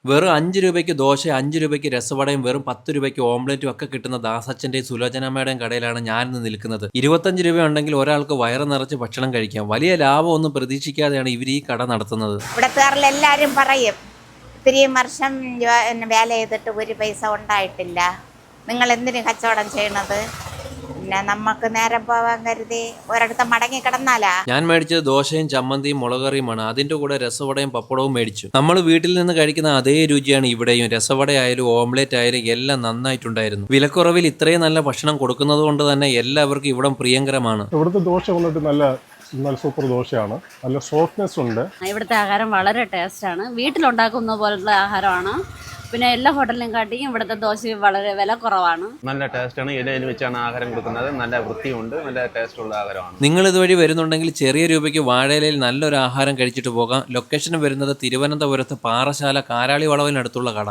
വെറും 5 രൂപയ്ക്ക് ദോശ, 5 രൂപയ്ക്ക് രസവടയും വെറും 10 രൂപയ്ക്ക് ഓംലെറ്റും ഒക്കെ കിട്ടുന്ന ദാസച്ചന്റെയും സുലോചനമ്മയുടെയും കടയിലാണ് ഞാനിന്ന് നിൽക്കുന്നത്. 25 രൂപയുണ്ടെങ്കിൽ ഒരാൾക്ക് വയറ് നിറച്ച് ഭക്ഷണം കഴിക്കാം. വലിയ ലാഭമൊന്നും പ്രതീക്ഷിക്കാതെയാണ് ഇവർ ഈ കട നടത്തുന്നത്. ഇവിടത്തേറിൽ എല്ലാവരും പറയും, ഇത്രയും വർഷം വേല ചെയ്തിട്ട് ഒരു പൈസ ഉണ്ടായിട്ടില്ല, നിങ്ങൾ എന്തിനു കച്ചവടം ചെയ്യണത്? പിന്നെ നമുക്ക് നേരം പോവാൻ കരുതി ഒരിടത്ത് മടങ്ങി കിടന്നാലാ. ഞാൻ മേടിച്ചത് ദോശയും ചമ്മന്തിയും മുളകറിയുമാണ്. അതിന്റെ കൂടെ രസവടയും പപ്പടവും മേടിച്ചു. നമ്മൾ വീട്ടിൽ നിന്ന് കഴിക്കുന്ന അതേ രുചിയാണ് ഇവിടെയും. രസവടയായാലും ഓംലെറ്റ് ആയാലും എല്ലാം നന്നായിട്ടുണ്ടായിരുന്നു. വിലക്കുറവിൽ ഇത്രയും നല്ല ഭക്ഷണം കൊടുക്കുന്നത് കൊണ്ട് തന്നെ എല്ലാവർക്കും ഇവിടം പ്രിയങ്കരമാണ്. ഇവിടുത്തെ ദോശ വന്നിട്ട് നല്ല സൂപ്പർ ദോശയാണ്. നല്ല സോഫ്റ്റ്നെസ് ഉണ്ട്. ഇവിടുത്തെ ആഹാരം വളരെ ടേസ്റ്റാണ്. വീട്ടിലുണ്ടാക്കുന്ന പോലുള്ള ആഹാരമാണ്. പിന്നെ എല്ലാ ഹോട്ടലിലും കാട്ടിയും ഇവിടുത്തെ ദോശ വളരെ വില കുറവാണ്. നല്ല ടേസ്റ്റാണ്. ഇലയിൽ വെച്ചാണ് ആഹാരം കൊടുക്കുന്നത്. നല്ല വൃത്തിയുണ്ട്. നല്ല ടേസ്റ്റുള്ള ആഹാരമാണ്. നിങ്ങൾ ഇതുവഴി വരുന്നുണ്ടെങ്കിൽ ചെറിയ രൂപയ്ക്ക് വാഴയിലയിൽ നല്ലൊരു ആഹാരം കഴിച്ചിട്ട് പോകാം. ലൊക്കേഷൻ വരുന്നത് തിരുവനന്തപുരത്ത് പാറശാല കാരാളി വളവിനടുത്തുള്ള കട.